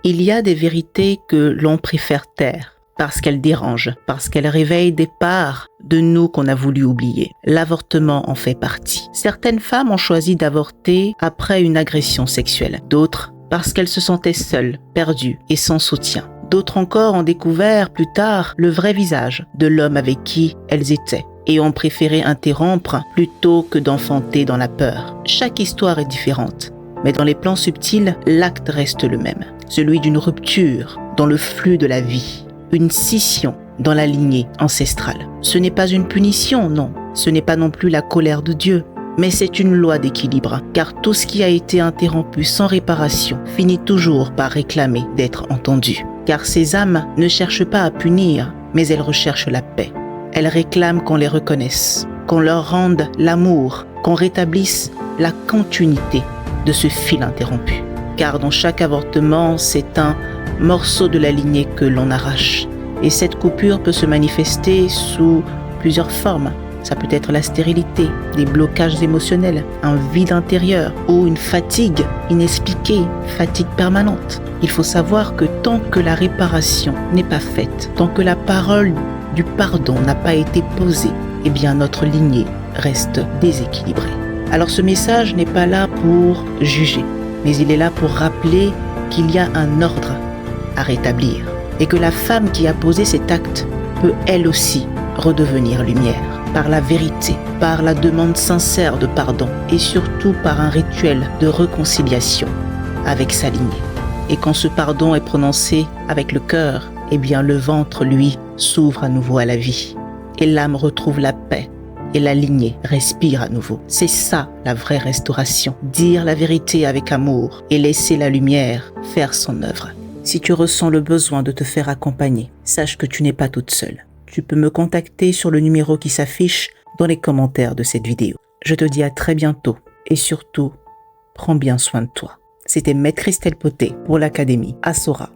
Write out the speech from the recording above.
Il y a des vérités que l'on préfère taire parce qu'elles dérangent, parce qu'elles réveillent des parts de nous qu'on a voulu oublier. L'avortement en fait partie. Certaines femmes ont choisi d'avorter après une agression sexuelle. D'autres parce qu'elles se sentaient seules, perdues et sans soutien. D'autres encore ont découvert plus tard le vrai visage de l'homme avec qui elles étaient et ont préféré interrompre plutôt que d'enfanter dans la peur. Chaque histoire est différente, mais dans les plans subtils, l'acte reste le même. Celui d'une rupture dans le flux de la vie, une scission dans la lignée ancestrale. Ce n'est pas une punition, non. Ce n'est pas non plus la colère de Dieu, mais c'est une loi d'équilibre, car tout ce qui a été interrompu sans réparation finit toujours par réclamer d'être entendu. Car ces âmes ne cherchent pas à punir, mais elles recherchent la paix. Elles réclament qu'on les reconnaisse, qu'on leur rende l'amour, qu'on rétablisse la continuité de ce fil interrompu. Car dans chaque avortement, c'est un morceau de la lignée que l'on arrache. Et cette coupure peut se manifester sous plusieurs formes. Ça peut être la stérilité, des blocages émotionnels, un vide intérieur ou une fatigue inexpliquée, fatigue permanente. Il faut savoir que tant que la réparation n'est pas faite, tant que la parole du pardon n'a pas été posée, eh bien notre lignée reste déséquilibrée. Alors ce message n'est pas là pour juger, mais il est là pour rappeler qu'il y a un ordre à rétablir et que la femme qui a posé cet acte peut elle aussi redevenir lumière par la vérité, par la demande sincère de pardon et surtout par un rituel de réconciliation avec sa lignée. Et quand ce pardon est prononcé avec le cœur, eh bien le ventre, lui, s'ouvre à nouveau à la vie et l'âme retrouve la paix et la lignée respire à nouveau. C'est ça la vraie restauration, dire la vérité avec amour et laisser la lumière faire son œuvre. Si tu ressens le besoin de te faire accompagner, sache que tu n'es pas toute seule. Tu peux me contacter sur le numéro qui s'affiche dans les commentaires de cette vidéo. Je te dis à très bientôt et surtout, prends bien soin de toi. C'était Maître Christelle Poté pour l'Académie Asora.